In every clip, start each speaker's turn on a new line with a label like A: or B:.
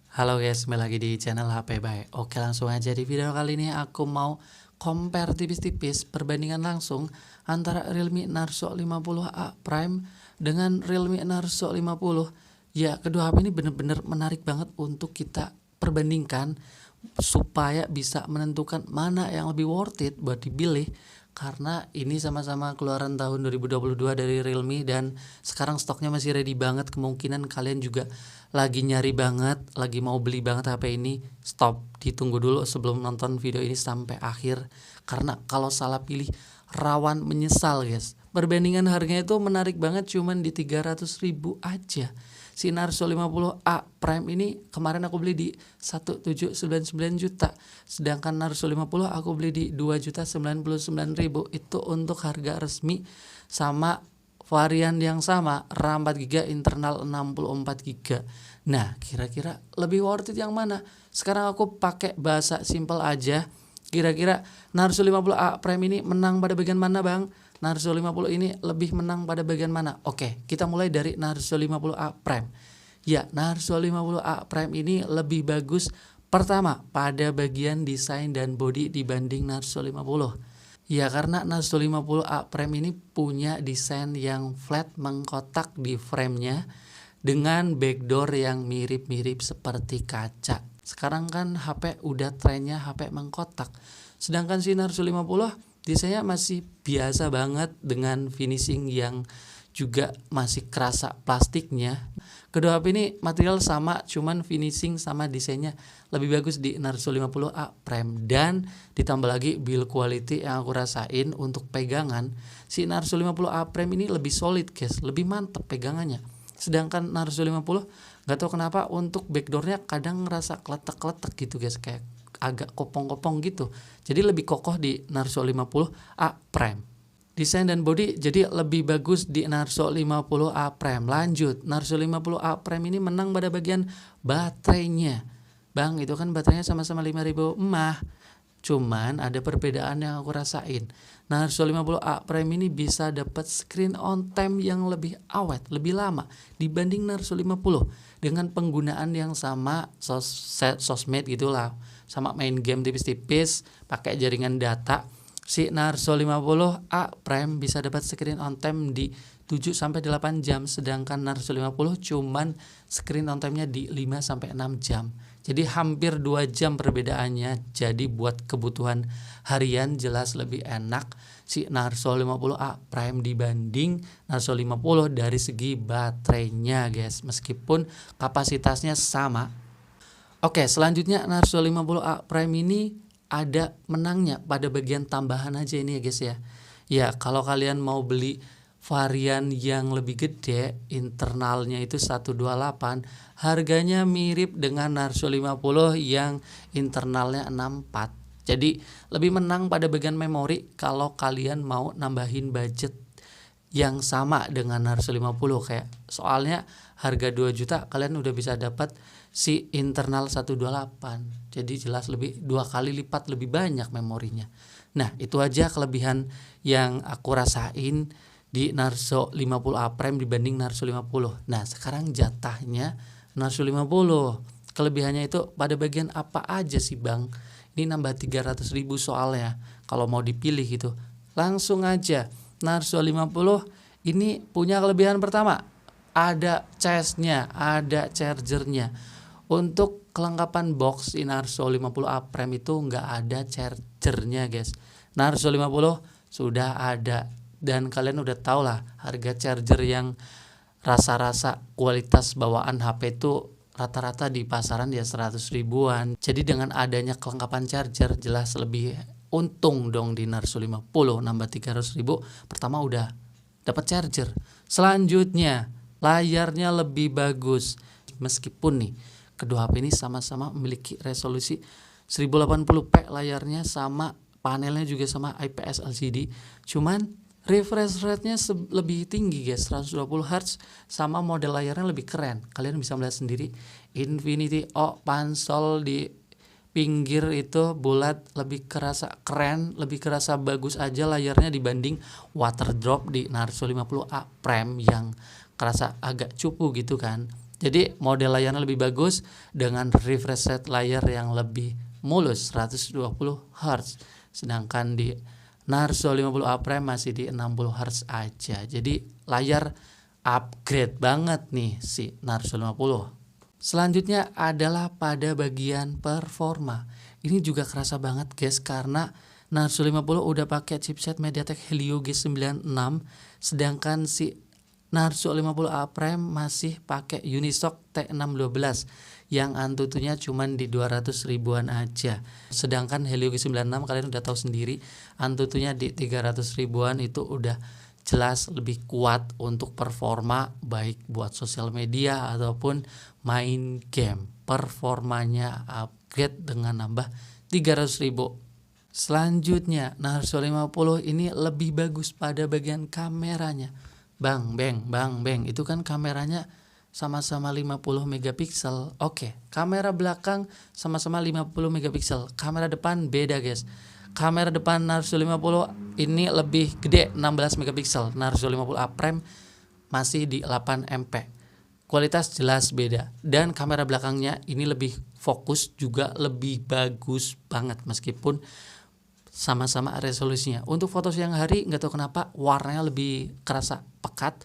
A: Halo guys, kembali lagi di channel HP Baik. Oke, langsung aja di video kali ini aku mau compare tipis-tipis perbandingan langsung antara Realme Narzo 50A Prime dengan Realme Narzo 50. Ya, kedua HP ini bener-bener menarik banget untuk kita perbandingkan supaya bisa menentukan mana yang lebih worth it buat dipilih, karena ini sama-sama keluaran tahun 2022 dari Realme dan sekarang stoknya masih ready banget. Kemungkinan kalian juga lagi nyari banget, lagi mau beli banget HP ini. Stop, ditunggu dulu sebelum nonton video ini sampai akhir, karena kalau salah pilih rawan menyesal guys. Perbandingan harganya itu menarik banget, cuman di 300.000 aja. Si Narzo 50A Prime ini kemarin aku beli di 1.799 juta, sedangkan Narzo 50 aku beli di 2.099.000. Itu untuk harga resmi sama varian yang sama, RAM 4GB, internal 64GB. Nah, kira-kira lebih worth it yang mana? Sekarang aku pakai bahasa simple aja. Kira-kira Narzo 50A Prime ini menang pada bagian mana, Bang? Narzo 50 ini lebih menang pada bagian mana? Oke, kita mulai dari Narzo 50A Prime. Ya, Narzo 50A Prime ini lebih bagus pertama pada bagian desain dan body dibanding Narzo 50. Ya, karena Narzo 50A Prime ini punya desain yang flat mengkotak di framenya dengan backdoor yang mirip-mirip seperti kaca. Sekarang kan HP udah trennya HP mengkotak. Sedangkan si Narzo 50 desainnya masih biasa banget dengan finishing yang juga masih kerasa plastiknya. Kedua HP ini material sama, cuman finishing sama desainnya lebih bagus di Narzo 50A Prime. Dan ditambah lagi build quality yang aku rasain untuk pegangan, si Narzo 50A Prime ini lebih solid guys, lebih mantep pegangannya. Sedangkan Narzo 50 gak tahu kenapa untuk backdoornya kadang ngerasa keletek-keletek gitu guys, kayak agak kopong-kopong gitu. Jadi lebih kokoh di Narzo 50A Prime. Desain dan body jadi lebih bagus di Narzo 50A Prime. Lanjut, Narzo 50A Prime ini menang pada bagian baterainya. Bang, itu kan baterainya sama-sama 5000 mAh. Cuman ada perbedaan yang aku rasain. Narzo 50A Prime ini bisa dapat screen on time yang lebih awet, lebih lama dibanding Narzo 50 dengan penggunaan yang sama sosmed gitulah, sama main game tipis-tipis pakai jaringan data. Si Narzo 50A Prime bisa dapat screen on time di 7-8 jam, sedangkan Narzo 50 cuman screen on time-nya di 5-6 jam. Jadi hampir 2 jam perbedaannya. Jadi buat kebutuhan harian jelas lebih enak si Narzo 50A Prime dibanding Narzo 50 dari segi baterainya guys, meskipun kapasitasnya sama. Oke, selanjutnya Narzo 50A Prime ini ada menangnya pada bagian tambahan aja ini ya guys ya. Ya, kalau kalian mau beli varian yang lebih gede, internalnya itu 128, harganya mirip dengan Narzo 50 yang internalnya 64. Jadi lebih menang pada bagian memori kalau kalian mau nambahin budget yang sama dengan Narzo 50 kayak. Soalnya harga 2 juta kalian udah bisa dapat si internal 128. Jadi jelas lebih 2 kali lipat lebih banyak memorinya. Nah, itu aja kelebihan yang aku rasain di Narzo 50A Prime dibanding Narzo 50. Nah, sekarang jatahnya Narzo 50. Kelebihannya itu pada bagian apa aja sih, Bang? Ini nambah 300.000 soalnya kalau mau dipilih gitu. Langsung aja, Narzo 50 ini punya kelebihan pertama, ada casnya, ada chargernya. Untuk kelengkapan box di Narzo 50A Prime itu nggak ada chargernya guys. Narzo 50 sudah ada, dan kalian udah tau lah harga charger yang rasa-rasa kualitas bawaan HP itu rata-rata di pasaran ya 100 ribuan. Jadi dengan adanya kelengkapan charger jelas lebih untung dong di Narzo 50, nambah 300.000. Pertama udah dapat charger. Selanjutnya layarnya lebih bagus. Meskipun nih kedua HP ini sama-sama memiliki resolusi 1080p layarnya, sama panelnya juga sama IPS LCD. Cuman refresh rate-nya lebih tinggi guys, 120 Hz, sama model layarnya lebih keren. Kalian bisa melihat sendiri, Infinity O pansol di pinggir itu bulat, lebih kerasa keren, lebih kerasa bagus aja layarnya dibanding water drop di Narzo 50A Prime yang kerasa agak cupu gitu kan. Jadi model layarnya lebih bagus dengan refresh rate layar yang lebih mulus 120 Hz. Sedangkan di Narzo 50A Prime masih di 60 Hz aja. Jadi layar upgrade banget nih si Narzo 50. Selanjutnya adalah pada bagian performa. Ini juga kerasa banget guys karena Narzo 50 udah pakai chipset MediaTek Helio G96, sedangkan si Narzo 50A Prime masih pakai Unisoc T612 yang antutunya cuman di 200 ribuan aja. Sedangkan Helio G96 kalian udah tahu sendiri antutunya di 300 ribuan, itu udah jelas lebih kuat untuk performa baik buat sosial media ataupun main game. Performanya upgrade dengan nambah 300 ribu. Selanjutnya Narzo 50 ini lebih bagus pada bagian kameranya. Bang, itu kan kameranya sama-sama 50 megapiksel. Oke, kamera belakang sama-sama 50 megapiksel. Kamera depan beda guys. Kamera depan Narzo 50 ini lebih gede 16 megapiksel. Narzo 50A Prime masih di 8 MP. Kualitas jelas beda. Dan kamera belakangnya ini lebih fokus, juga lebih bagus banget meskipun sama-sama resolusinya. Untuk foto siang hari nggak tahu kenapa warnanya lebih kerasa pekat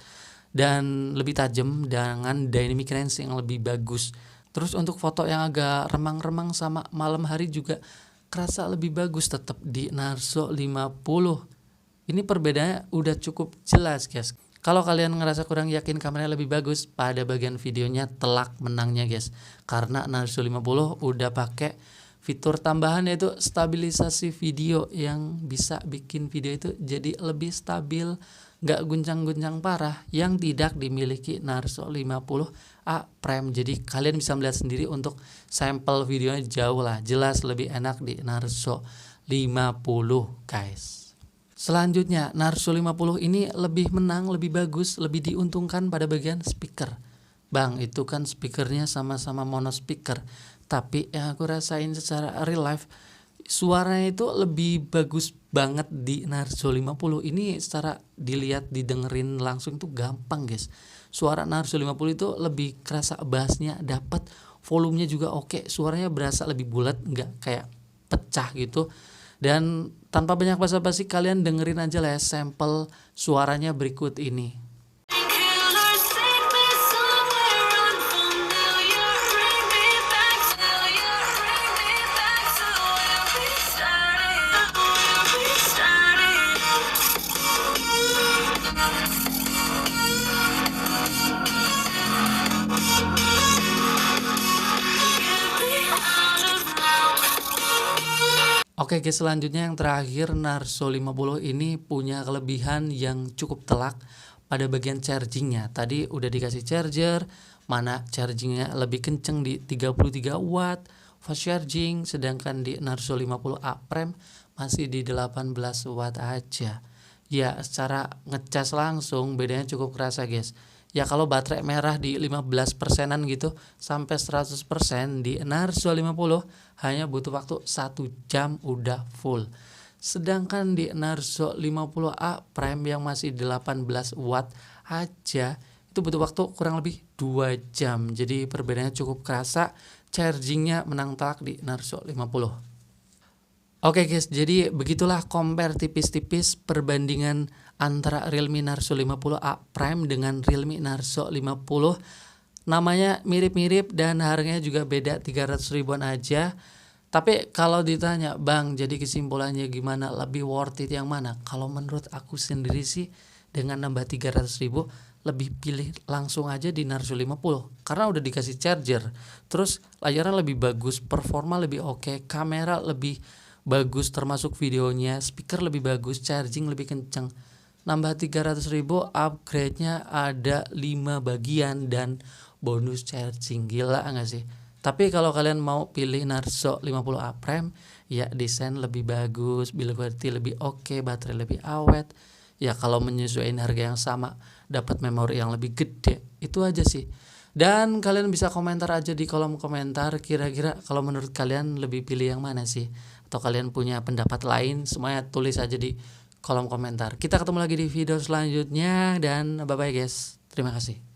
A: dan lebih tajam dengan dynamic range yang lebih bagus. Terus untuk foto yang agak remang-remang sama malam hari juga kerasa lebih bagus tetap di Narzo 50. Ini perbedaannya udah cukup jelas guys. Kalau kalian ngerasa kurang yakin kameranya lebih bagus, pada bagian videonya telak menangnya guys. Karena Narzo 50 udah pakai fitur tambahan yaitu stabilisasi video yang bisa bikin video itu jadi lebih stabil, nggak guncang-guncang parah, yang tidak dimiliki Narzo 50A Prime. Jadi kalian bisa melihat sendiri untuk sampel videonya jauh lah, jelas lebih enak di Narzo 50 guys. Selanjutnya Narzo 50 ini lebih menang, lebih bagus, lebih diuntungkan pada bagian speaker. Bang, itu kan speakernya sama-sama mono speaker, tapi yang aku rasain secara real life suaranya itu lebih bagus banget di Narzo 50. Ini secara dilihat, didengerin langsung itu gampang guys. Suara Narzo 50 itu lebih kerasa bassnya dapat, volumenya juga oke, suaranya berasa lebih bulat, nggak kayak pecah gitu. Dan tanpa banyak basa-basi kalian dengerin aja lah ya sampel suaranya berikut ini. Oke guys, selanjutnya yang terakhir Narzo 50 ini punya kelebihan yang cukup telak pada bagian chargingnya. Tadi udah dikasih charger, mana chargingnya lebih kenceng di 33 watt fast charging, sedangkan di Narzo 50A Prime masih di 18 watt aja. Ya secara ngecas langsung bedanya cukup kerasa guys. Ya kalau baterai merah di 15%-an gitu sampai 100%, di Narzo 50 hanya butuh waktu 1 jam udah full. Sedangkan di Narzo 50A Prime yang masih 18 watt aja itu butuh waktu kurang lebih 2 jam. Jadi perbedaannya cukup kerasa, chargingnya menang telak di Narzo 50. Oke guys, jadi begitulah compare tipis-tipis perbandingan antara Realme Narzo 50A Prime dengan Realme Narzo 50. Namanya mirip-mirip dan harganya juga beda 300 ribuan aja. Tapi kalau ditanya, Bang, jadi kesimpulannya gimana, lebih worth it yang mana? Kalau menurut aku sendiri sih dengan nambah 300 ribu lebih pilih langsung aja di Narzo 50 karena udah dikasih charger. Terus layarnya lebih bagus, performa lebih oke, kamera lebih bagus termasuk videonya, speaker lebih bagus, charging lebih kenceng. Nambah 300 ribu, upgrade-nya ada 5 bagian dan bonus charging. Gila gak sih? Tapi kalau kalian mau pilih Narzo 50A Prime, ya desain lebih bagus, build quality lebih oke, baterai lebih awet. Ya kalau menyesuaikan harga yang sama, dapat memori yang lebih gede. Itu aja sih. Dan kalian bisa komentar aja di kolom komentar, kira-kira kalau menurut kalian lebih pilih yang mana sih? Atau kalian punya pendapat lain, semuanya tulis aja di kolom komentar. Kita ketemu lagi di video selanjutnya dan bye-bye guys. Terima kasih.